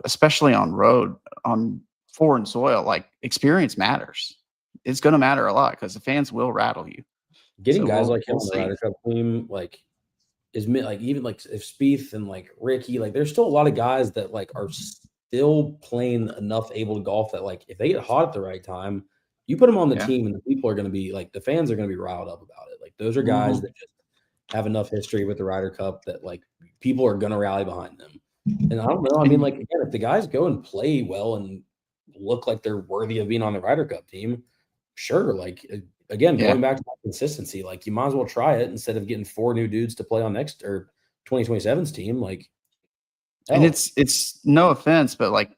especially on road, on foreign soil, like, experience matters. It's going to matter a lot because the fans will rattle you.
Getting guys like him on the Ryder Cup team, like, is like, even like if Spieth and like Ricky, like, there's still a lot of guys that like are still playing enough able to golf that, like, if they get hot at the right time, you put them on the team and the people are going to be like, the fans are going to be riled up about it. Like, those are guys that just have enough history with the Ryder Cup that, like, people are going to rally behind them. And I don't know. I mean, like, again, if the guys go and play well and look like they're worthy of being on the Ryder Cup team, sure. Like, again, going back to that consistency, like, you might as well try it instead of getting 4 new dudes to play on next or 2027's team. Like,
and it's no offense, but like,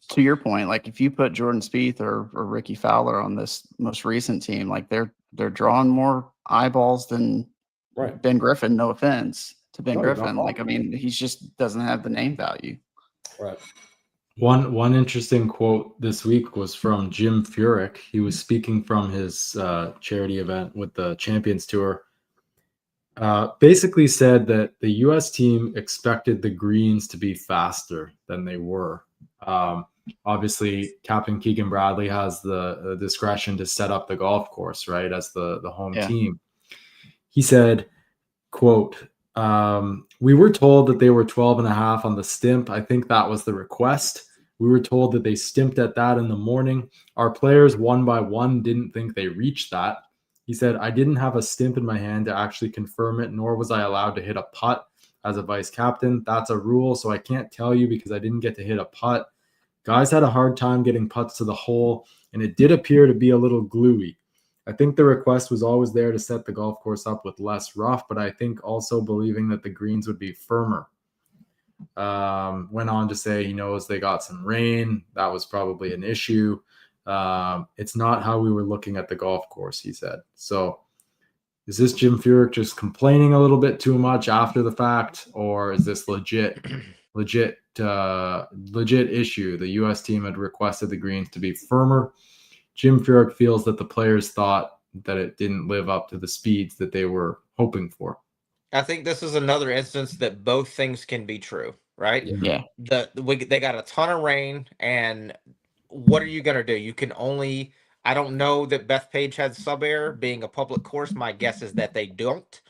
to your point, like if you put Jordan Spieth or Ricky Fowler on this most recent team, like they're drawing more eyeballs than Ben Griffin. No offense to Ben Griffin. Like, I mean, he just doesn't have the name value.
Right.
One interesting quote this week was from Jim Furyk. He was speaking from his charity event with the Champions Tour. Basically said that the U.S. team expected the greens to be faster than they were. Obviously, Captain Keegan Bradley has the discretion to set up the golf course, right, as the home team. He said, quote, we were told that they were 12.5 on the stimp. I think that was the request. We were told that they stimped at that in the morning. Our players, one by one, didn't think they reached that. He said, I didn't have a stimp in my hand to actually confirm it, nor was I allowed to hit a putt as a vice captain. That's a rule, so I can't tell you because I didn't get to hit a putt. Guys had a hard time getting putts to the hole, and it did appear to be a little gluey. I think the request was always there to set the golf course up with less rough, but I think also believing that the greens would be firmer. Went on to say he knows they got some rain. That was probably an issue. It's not how we were looking at the golf course, he said. So is this Jim Furyk just complaining a little bit too much after the fact, or is this legit issue? The U.S. team had requested the greens to be firmer. Jim Furyk feels that the players thought that it didn't live up to the speeds that they were hoping for.
I think this is another instance that both things can be true, right?
Yeah.
They got a ton of rain, and what are you going to do? You can only, I don't know that Bethpage has sub air being a public course. My guess is that they don't.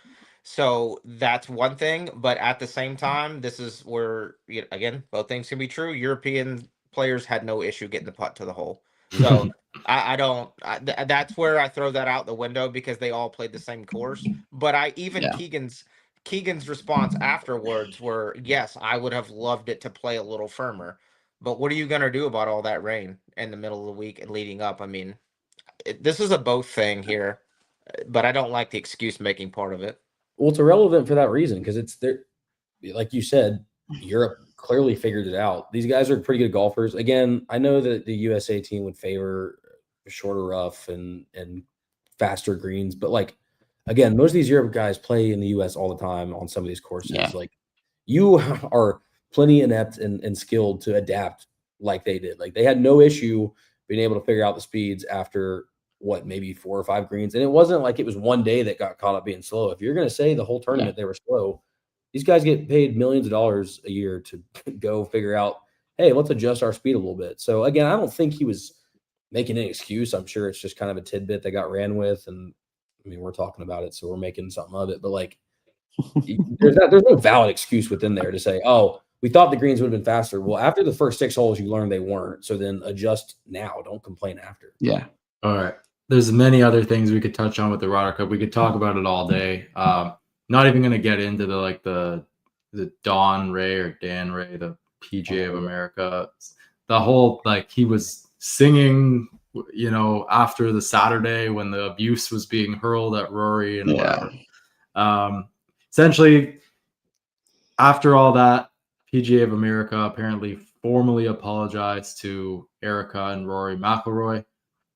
So that's one thing. But at the same time, this is where, again, both things can be true. European players had no issue getting the putt to the hole. So that's where I throw that out the window because they all played the same course. But Keegan's response afterwards were, yes, I would have loved it to play a little firmer. But what are you going to do about all that rain in the middle of the week and leading up? I mean, this is a both thing here, but I don't like the excuse making part of it.
Well, it's irrelevant for that reason because it's there. Like you said, Europe clearly figured it out. These guys are pretty good golfers. Again, I know that the USA team would favor shorter rough and faster greens, but like, again, most of these Europe guys play in the US all the time on some of these courses.
Yeah.
Like, you are plenty inept and skilled to adapt like they did. Like, they had no issue being able to figure out the speeds after maybe 4 or 5 greens. And it wasn't like it was one day that got caught up being slow. If you're going to say the whole tournament they were slow, these guys get paid millions of dollars a year to go figure out, hey, let's adjust our speed a little bit. So again, I don't think he was making an excuse. I'm sure it's just kind of a tidbit that got ran with. And I mean, we're talking about it, so we're making something of it. But like, there's no valid excuse within there to say, oh, we thought the greens would have been faster. Well, after the first 6 holes, you learned they weren't. So then adjust now. Don't complain after.
Yeah.
All right. There's many other things we could touch on with the Ryder Cup. We could talk about it all day. Not even going to get into the Don Ray or Dan Ray, the PGA of America. The whole, like, he was singing, after the Saturday when the abuse was being hurled at Rory and whatever. Essentially, after all that, PGA of America apparently formally apologized to Erica and Rory McIlroy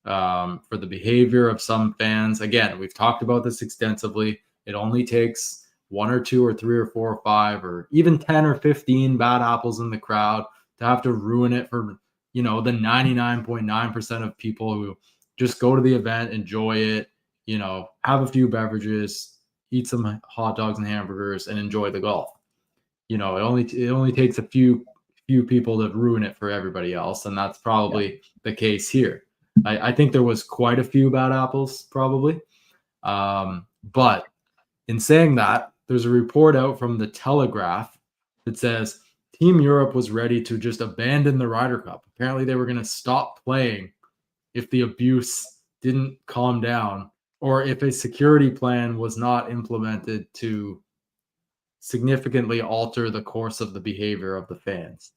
for the behavior of some fans. Again, we've talked about this extensively. It only takes 1 or 2 or 3 or 4 or 5 or even 10 or 15 bad apples in the crowd to have to ruin it for, the 99.9% of people who just go to the event, enjoy it, have a few beverages, eat some hot dogs and hamburgers, and enjoy the golf. It only takes a few people to ruin it for everybody else, and that's probably the case here. I think there was quite a few bad apples, probably. But in saying that, there's a report out from the Telegraph that says Team Europe was ready to just abandon the Ryder Cup. Apparently, they were going to stop playing if the abuse didn't calm down, or if a security plan was not implemented to significantly alter the course of the behavior of the fans.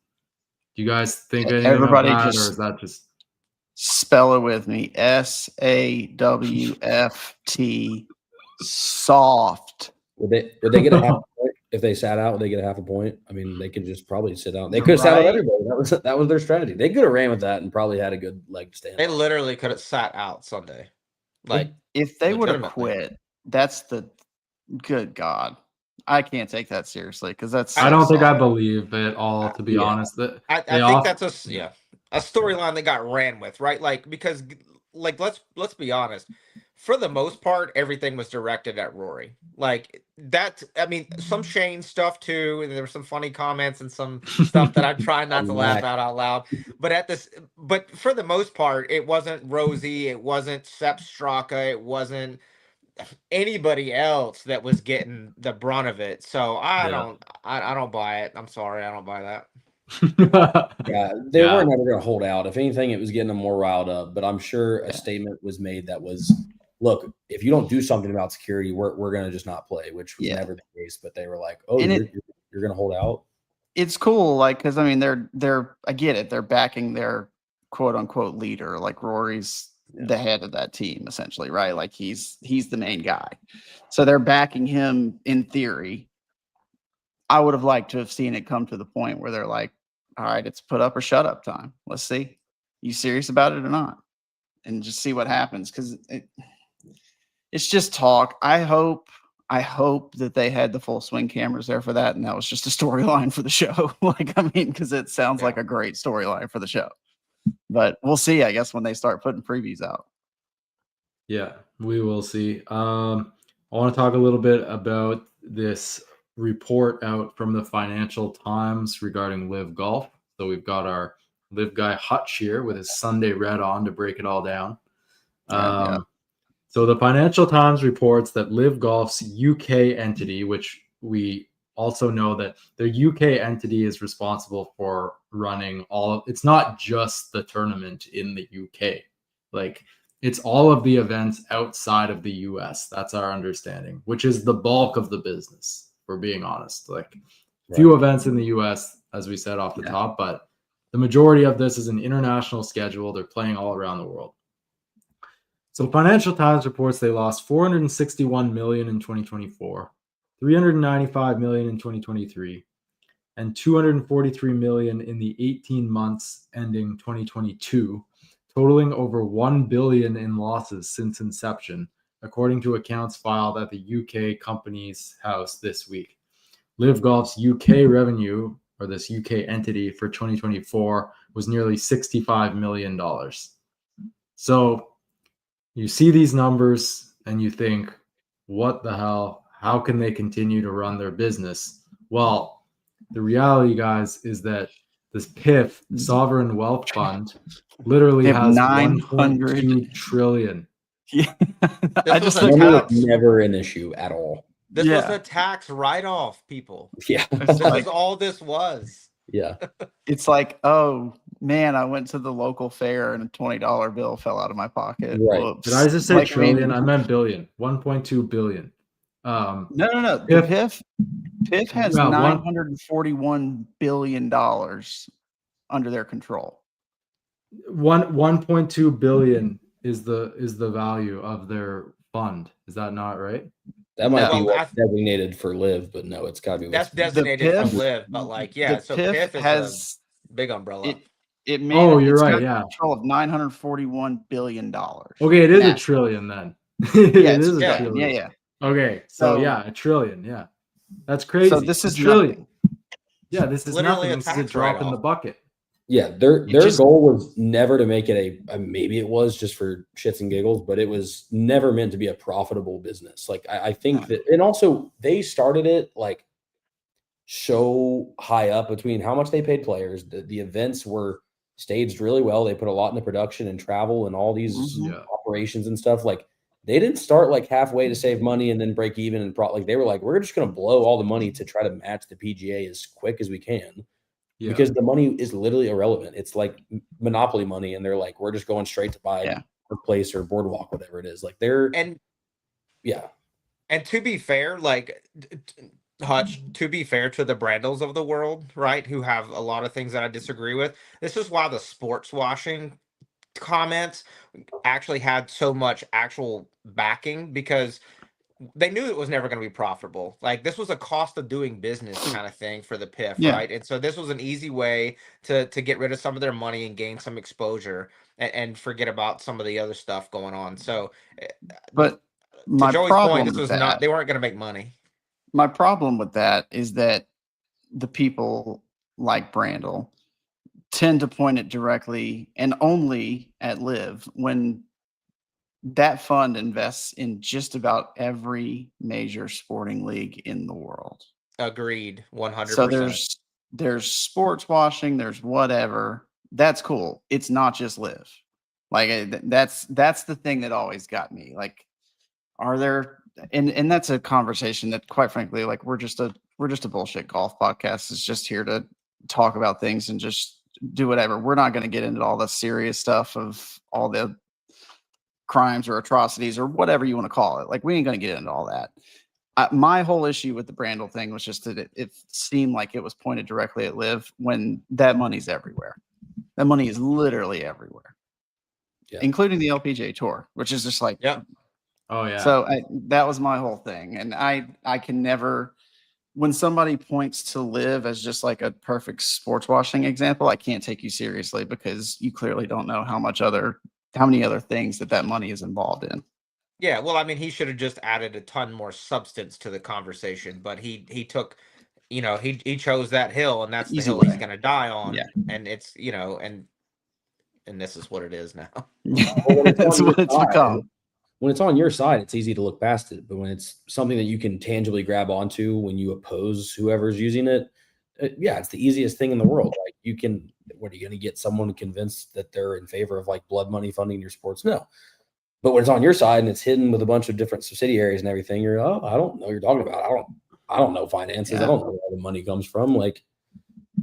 Do you guys think anything
Everybody
of that,
just
or is that just
spell it with me? SAWFT. Soft.
Would they get a half a point if they sat out? Would they get a half a point? I mean, they could just probably sit out. They could have sat out
Right.
everybody. That was their strategy. They could have ran with that and probably had a good leg to stand.
They
on.
literally could have sat out Sunday. Like,
If they would have
legitimately.
quit, that's the good God. I can't take that seriously because that's.
I don't think I
soft.
believe it all, to be
Yeah.
honest. That
I
they
think
off-
that's a storyline that got ran with, right? Like, because like let's be honest, for the most part, everything was directed at Rory. Like that, I mean, some Shane stuff too, and there were some funny comments and some stuff that I'm trying not to laugh out loud. But for the most part, it wasn't Rosie, it wasn't Sepp Straka, it wasn't anybody else that was getting the brunt of it. So I don't buy it. I'm sorry, I don't buy that.
Yeah, they weren't ever going to hold out. If anything, it was getting them more riled up. But I'm sure a statement was made that was, look, if you don't do something about security, we're going to just not play, which was never the case. But they were like, oh, you're going to hold out?
It's cool, like, because I mean, they're I get it. They're backing their quote unquote leader, like Rory's the head of that team, essentially, right? Like he's the main guy. So they're backing him in theory. I would have liked to have seen it come to the point where they're like, all right, it's put up or shut up time. Let's see. You serious about it or not? And just see what happens. Because it's just talk. I hope that they had the full swing cameras there for that, and that was just a storyline for the show. Like, I mean, because it sounds like a great storyline for the show. But we'll see, I guess, when they start putting previews out.
Yeah, we will see. I want to talk a little bit about this report out from the Financial Times regarding Live Golf. So we've got our Live guy Hutch here with his Sunday red on to break it all down. So the Financial Times reports that Live Golf's UK entity, which we also know that their UK entity is responsible for running all of, it's not just the tournament in the UK. Like, it's all of the events outside of the US. That's our understanding, which is the bulk of the business, if we're being honest. Like, few events in the US, as we said off the top, but the majority of this is an international schedule. They're playing all around the world. So Financial Times reports they lost $461 million in 2024, $395 million in 2023, and $243 million in the 18 months ending 2022, totaling over $1 billion in losses since inception, according to accounts filed at the UK Companies House this week. Live Golf's UK revenue, or this UK entity, for 2024 was nearly $65 million. So you see these numbers and you think, what the hell? How can they continue to run their business? Well, the reality, guys, is that this PIF, Sovereign Wealth Fund, literally has 1.2 trillion.
Yeah.
I just
never an issue at all.
This was a tax write-off, people.
Yeah.
This is all this was.
Yeah.
It's like, oh man, I went to the local fair and a $20 bill fell out of my pocket.
Right.
Whoops.
Did I just say trillion? I meant billion. 1.2 billion.
No. The PIF has $941 billion under their control.
1.2 billion is the value of their fund. Is that not right?
That might be what's designated for Live, but no, it's got to be
that's designated for Live. But like, yeah, so PIF
has
a big umbrella.
It made
you're right. Yeah,
control of $941 billion.
Okay, it is a trillion then. It is a trillion.
Yeah.
Okay, so a trillion. Yeah, that's crazy.
So this is
trillion.
Nothing.
Yeah, this is
literally
nothing. This is a drop in the bucket.
Yeah, their goal was never to make it maybe it was just for shits and giggles, but it was never meant to be a profitable business. Like I think that, and also they started it like so high up between how much they paid players. The events were staged really well. They put a lot into production and travel and all these operations and stuff. Like they didn't start like halfway to save money and then break even and like they were like, we're just going to blow all the money to try to match the PGA as quick as we can.
Yeah.
because the money is literally irrelevant. It's like monopoly money, and they're like, we're just going straight to buy a place or boardwalk, whatever it is. Like
And
yeah.
And to be fair, like Hutch, to be fair to the Brandles of the world, right, who have a lot of things that I disagree with, this is why the sports washing comments actually had so much actual backing, because they knew it was never going to be profitable. Like, this was a cost of doing business kind of thing for the PIF, right? And so this was an easy way to get rid of some of their money and gain some exposure, and forget about some of the other stuff going on. So,
But
to
my
Joey's point,
problem
this
with
was
that,
not, they weren't going to make money.
my problem with that is that the people like Brandel tend to point it directly and only at Live, when that fund invests in just about every major sporting league in the world.
Agreed, 100%.
So there's sports washing, there's whatever. That's cool. It's not just Live. Like, that's the thing that always got me. Like, are there, and that's a conversation that, quite frankly, like, we're just a bullshit golf podcast. It's just here to talk about things and just do whatever. We're not going to get into all the serious stuff of all the crimes or atrocities or whatever you want to call it. Like, we ain't going to get into all that. My whole issue with the Brandel thing was just that it seemed like it was pointed directly at Liv, when that money's everywhere. That money is literally everywhere, including the LPGA Tour, which is just like,
oh yeah.
So that was my whole thing, and I can never, when somebody points to Liv as just like a perfect sports washing example, I can't take you seriously, because you clearly don't know how many other things that money is involved in.
Yeah, well, I mean, he should have just added a ton more substance to the conversation, but he took, he chose that hill, and that's the hill he's going to die on.
Yeah.
And it's, and this is what it is now.
That's what it's become.
When it's on your side, it's easy to look past it. But when it's something that you can tangibly grab onto when you oppose whoever's using it, it's the easiest thing in the world. Like, what are you going to get someone convinced that they're in favor of like blood money funding your sports? No. But when it's on your side and it's hidden with a bunch of different subsidiaries and everything, I don't know what you're talking about. I don't know finances. I don't know where the money comes from. Like,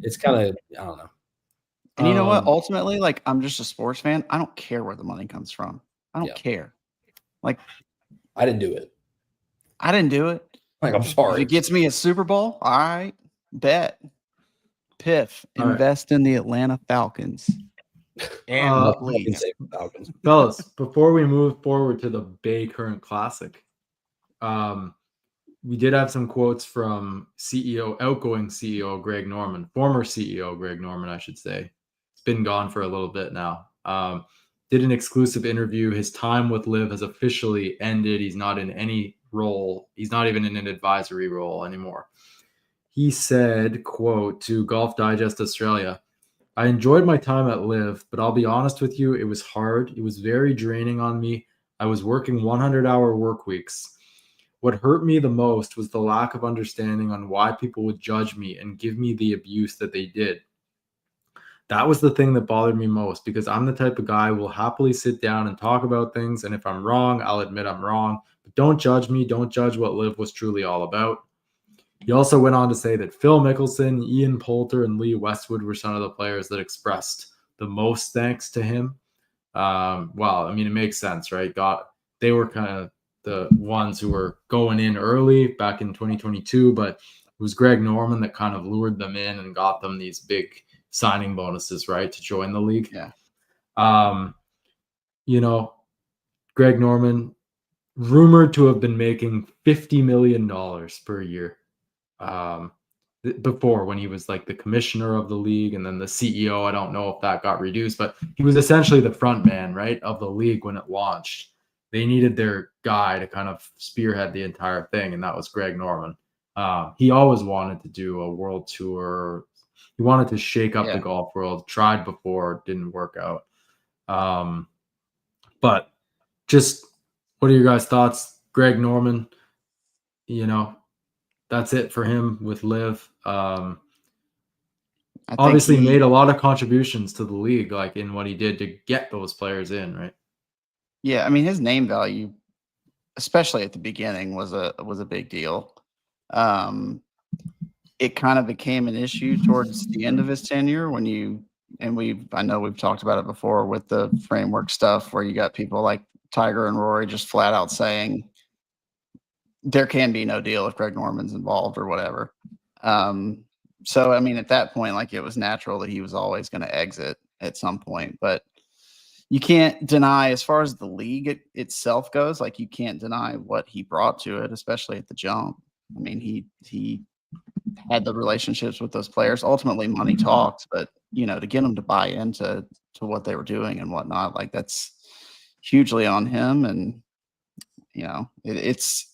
it's kind of, I don't know.
And you know what? Ultimately, like, I'm just a sports fan. I don't care where the money comes from. I don't care. Like,
I didn't do it. Like, I'm sorry.
If it gets me a Super Bowl, all right, bet. Piff, invest in the Atlanta Falcons.
And
fellas, before we move forward to the Bay Current Classic, we did have some quotes from outgoing CEO Greg Norman, former CEO Greg Norman, I should say. It's been gone for a little bit now. Did an exclusive interview. His time with Liv has officially ended. He's not in any role. He's not even in an advisory role anymore. He said, quote, to Golf Digest Australia, "I enjoyed my time at Liv, but I'll be honest with you, it was hard. It was very draining on me. I was working 100-hour work weeks. What hurt me the most was the lack of understanding on why people would judge me and give me the abuse that they did. That was the thing that bothered me most, because I'm the type of guy who will happily sit down and talk about things, and if I'm wrong, I'll admit I'm wrong. But don't judge me. Don't judge what Liv was truly all about." He also went on to say that Phil Mickelson, Ian Poulter, and Lee Westwood were some of the players that expressed the most thanks to him. Well, I mean, it makes sense, right? They were kind of the ones who were going in early back in 2022, but it was Greg Norman that kind of lured them in and got them these big signing bonuses, right, to join the league.
Yeah.
Greg Norman, rumored to have been making $50 million per year before, when he was like the commissioner of the league and then the CEO. I don't know if that got reduced, but he was essentially the front man, right, of the league when it launched. They needed their guy to kind of spearhead the entire thing, and that was Greg Norman. He always wanted to do a world tour. He wanted to shake up the golf world. Tried before, didn't work out. But just, what are your guys' thoughts? Greg Norman, that's it for him with Liv. Obviously made a lot of contributions to the league, like in what he did to get those players in, right?
Yeah, I mean, his name value, especially at the beginning, was a big deal. it kind of became an issue towards the end of his tenure I know we've talked about it before with the framework stuff where you got people like Tiger and Rory just flat out saying there can be no deal if Greg Norman's involved or whatever. So, I mean, at that point, like it was natural that he was always going to exit at some point, but you can't deny, as far as the league itself goes, like you can't deny what he brought to it, especially at the jump. I mean, he had the relationships with those players. Ultimately, money talks, but to get them to buy into what they were doing and whatnot, like that's hugely on him. And it's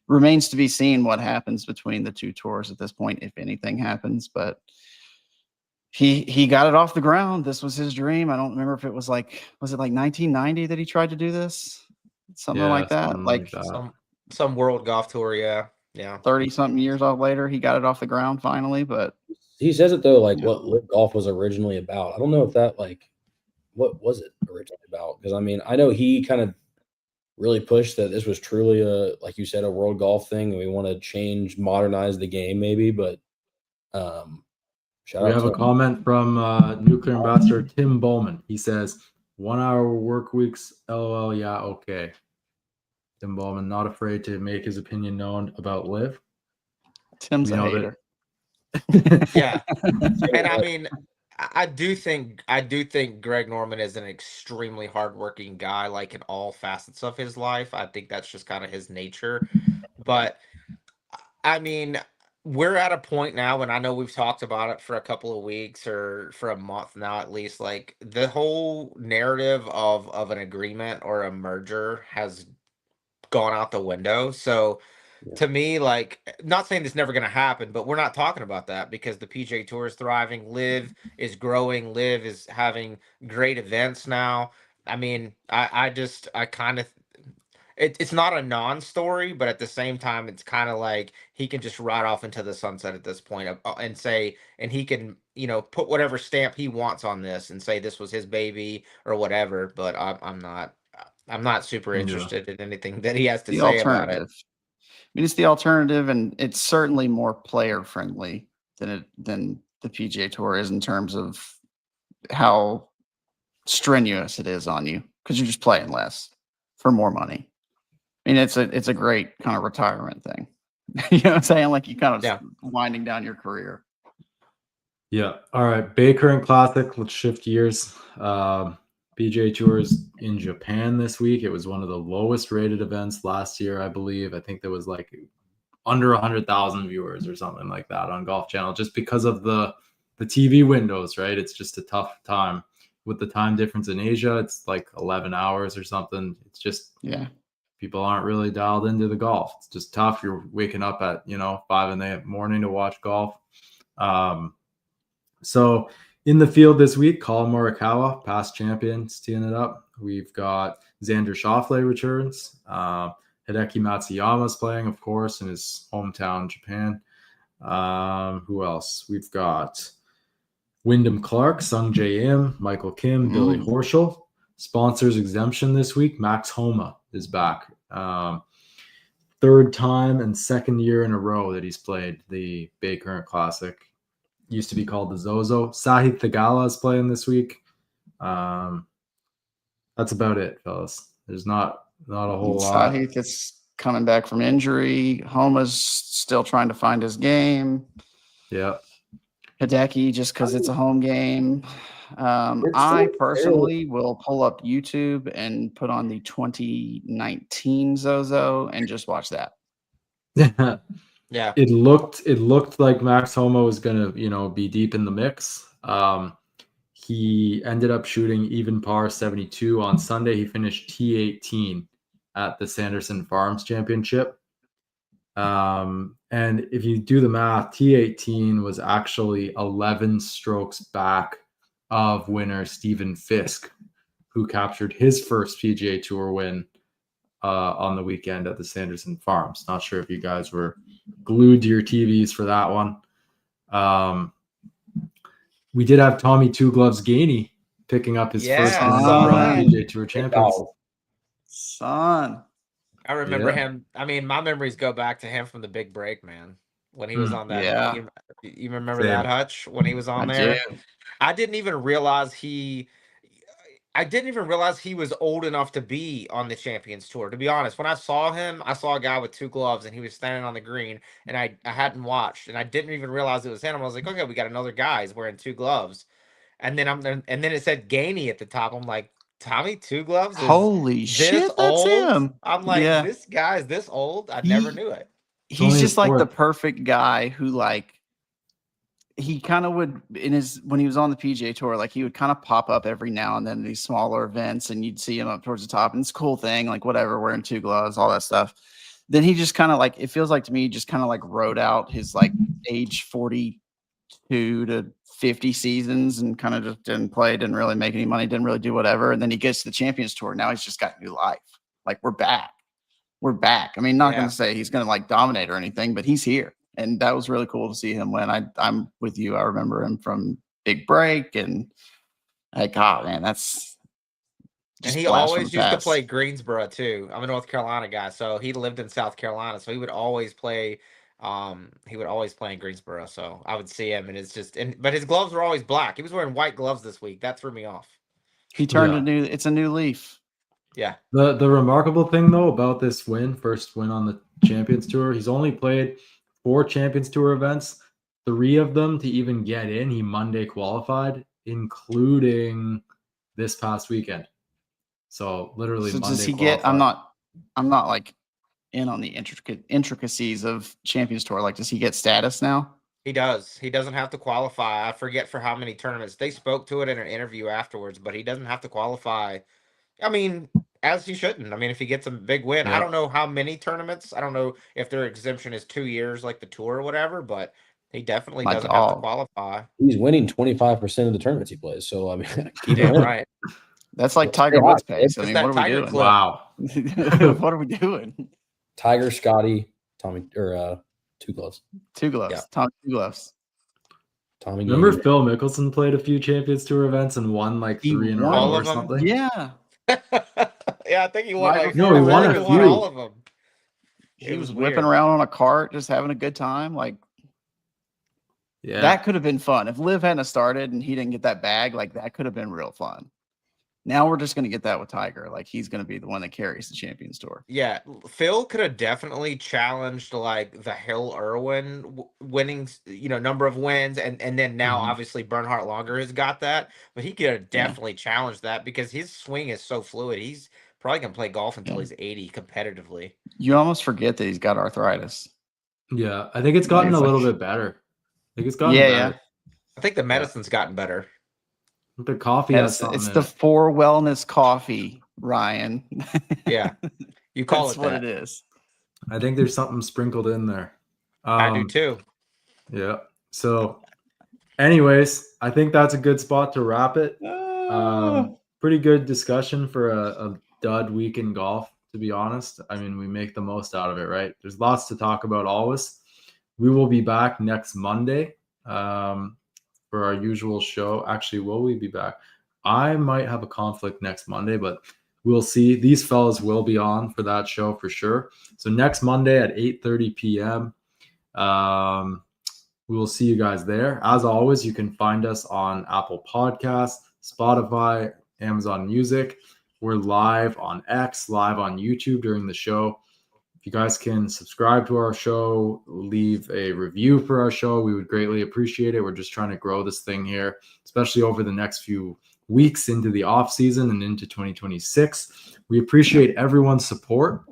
remains to be seen what happens between the two tours at this point, if anything happens. But he got it off the ground. This was his dream. I don't remember if it was like 1990 that he tried to do this, something like that.
Something
Like
that.
Some World Golf Tour, yeah.
30-something years off later, he got it off the ground finally. But
he says it though, like what Live Golf was originally about. I don't know if that what was it originally about? Because I mean, I know he kind of really pushed that this was truly like you said, a world golf thing, and we want to modernize the game maybe. But
we have a comment from Nuclear Ambassador Tim Bowman. He says 1 hour work weeks. LOL. Yeah. Okay. Tim Bowman, not afraid to make his opinion known about Liv.
Tim's a hater.
Yeah. And I mean, I do think Greg Norman is an extremely hardworking guy, like in all facets of his life. I think that's just kind of his nature. But I mean, we're at a point now, and I know we've talked about it for a couple of weeks or for a month now at least. Like the whole narrative of an agreement or a merger has gone out the window. So to me, like, not saying it's never going to happen, but we're not talking about that because the PGA Tour is thriving. Live is growing. Live is having great events now. I mean, I kind of, it's not a non-story, but at the same time, it's kind of like he can just ride off into the sunset at this point and say, and he can, put whatever stamp he wants on this and say this was his baby or whatever. But I'm not super interested in anything that he has to say about it.
I mean, it's the alternative, and it's certainly more player friendly than the PGA Tour is in terms of how strenuous it is on you because you're just playing less for more money. I mean, it's a great kind of retirement thing. You know what I'm saying? Like you kind of winding down your career.
Yeah. All right. Bay Current Classic. Let's shift gears. PGA Tours in Japan this week. It was one of the lowest rated events last year, I believe. I think there was like under 100,000 viewers or something like that on Golf Channel just because of the TV windows, right? It's just a tough time. With the time difference in Asia, it's like 11 hours or something. It's just, people aren't really dialed into the golf. It's just tough. You're waking up at, 5 in the morning to watch golf. So in the field this week, Colin Morikawa, past champions, teeing it up. We've got Xander Schauffele returns. Hideki Matsuyama's playing, of course, in his hometown, Japan. Who else? We've got Wyndham Clark, Sung Jae Im, Michael Kim, Billy Horschel. Sponsors exemption this week. Max Homa is back. Third time and second year in a row that he's played the Bay Current Classic. Used to be called the Zozo. Sahith Theegala is playing this week. That's about it, fellas. There's not a whole lot.
Sahith is coming back from injury. Homa's still trying to find his game.
Yeah.
Hideki, just because it's a home game. I personally will pull up YouTube and put on the 2019 Zozo and just watch that.
Yeah.
It looked like Max Homa was gonna, be deep in the mix. He ended up shooting even par 72 on Sunday. He finished T18 at the Sanderson Farms Championship. And if you do the math, T18 was actually 11 strokes back of winner Stephen Fisk, who captured his first PGA Tour win on the weekend at the Sanderson Farms. Not sure if you guys were glued to your TVs for that one. We did have Tommy Two Gloves Gainey picking up his first win on PGA Tour champions.
Son.
I remember him. I mean, my memories go back to him from the big break, man. when he was on that.
Yeah.
You remember
Same.
that, Hutch, when he was on
I
there?
do.
I didn't even realize he was old enough to be on the Champions Tour. To be honest, when I saw him, I saw a guy with 2 gloves and he was standing on the green, and I hadn't watched, and I didn't even realize it was him. I was like, okay, we got another guy. He's wearing 2 gloves, and then it said Gainey at the top. I'm like, Tommy 2 gloves is
Holy
this
shit, that's
old?
him.
I'm like,
Yeah.
this guy is this old? I
He-
never knew it.
He's
only his
just like the
fourth.
perfect guy who like he kind of would when he was on the PGA Tour, like he would kind of pop up every now and then in these smaller events, and you'd see him up towards the top, and it's a cool thing, like whatever, wearing 2 gloves, all that stuff. Then he just kind of like, it feels like to me, just kind of like rode out his like age 42 to 50 seasons and kind of just didn't play, didn't really make any money, didn't really do whatever. And then he gets to the Champions Tour. Now he's just got new life. Like we're back. I mean, not going to say he's going to like dominate or anything, but he's here. And that was really cool to see him win. I'm with you. I remember him from Big Break, and like, oh man, that's
And
just
he
blast from
always
the
used to
past.
play Greensboro too. I'm a North Carolina guy, so he lived in South Carolina, so he would always play. He would always play in Greensboro, so I would see him, and it's just, but his gloves were always black. He was wearing white gloves this week. That threw me off.
He turned
Yeah.
it's a new leaf.
Yeah,
The remarkable thing though about this first win on the Champions Tour, he's only played 4 Champions Tour events. 3 of them to even get in, he Monday qualified, including this past weekend. So literally
So
Monday
does he
qualified.
get? I'm not like in on the intricacies of Champions Tour. Like, does he get status now?
he does. He doesn't have to qualify. I forget for how many tournaments. They spoke to it in an interview afterwards, but he doesn't have to qualify. I mean, as he shouldn't. I mean, if he gets a big win, I
Yeah.
don't know how many tournaments. I don't know if their exemption is 2 years, like the tour or whatever. But he definitely
My
doesn't have to
dog.
qualify.
He's winning 25% of the tournaments he plays. So I mean, keep
Damn
him in.
right.
That's like
Let's
Tiger
stay
Woods
hot,
pace.
kid.
I
It's
mean,
that
what are we
Tiger
doing?
clip.
Wow.
What are we doing?
Tiger, Scotty, Tommy, or 2 gloves.
2 gloves.
Yeah.
Tom 2 gloves.
Tommy.
Remember
Gainey.
Phil Mickelson played a few Champions Tour events and won like
He
3 in a
won
row
all
or
of them?
something?
Yeah.
Yeah, I think he won
Right
like.
before
No, he won
I
a
think he won
few.
all of them.
He
It
was
was
whipping
weird.
around on a cart, just having a good time. Like,
Yeah.
that could have been fun. If Liv hadn't started and he didn't get that bag, like that could have been real fun. Now we're just going to get that with Tiger. Like, he's going to be the one that carries the Champions Tour.
Yeah, Phil could have definitely challenged like the Hill Irwin winning, number of wins, and then now
Mhm.
obviously Bernhard Longer has got that, but he could have definitely challenged that because his swing is so fluid. He's probably gonna play golf until he's 80 competitively.
You almost forget that he's got arthritis.
Yeah, I think it's gotten
It's
a
like-
little bit better. I think it's gotten
Yeah,
better.
yeah.
I think the medicine's gotten better.
The coffee has
It's
something in
the
it.
For Wellness coffee, Ryan.
Yeah, you call
That's
it
what
that.
it is.
I think there's something sprinkled in there.
I do too.
Yeah. So, anyways, I think that's a good spot to wrap it. Pretty good discussion for a dud week in golf, to be honest. I mean, we make the most out of it, right? There's lots to talk about always. We will be back next Monday for our usual show. Actually, will we be back? I might have a conflict next Monday, but we'll see. These fellas will be on for that show for sure. So next Monday at 8:30 p.m. We will see you guys there. As always, you can find us on Apple Podcasts, Spotify, Amazon Music. We're live on X, live on YouTube during the show. If you guys can subscribe to our show, leave a review for our show, we would greatly appreciate it. We're just trying to grow this thing here, especially over the next few weeks into the off season and into 2026. We appreciate everyone's support.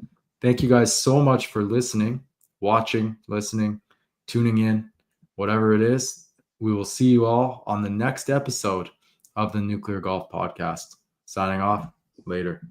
Thank you guys so much for listening, watching, listening, tuning in, whatever it is. We will see you all on the next episode of the Nuclear Golf Podcast. Signing off. Later.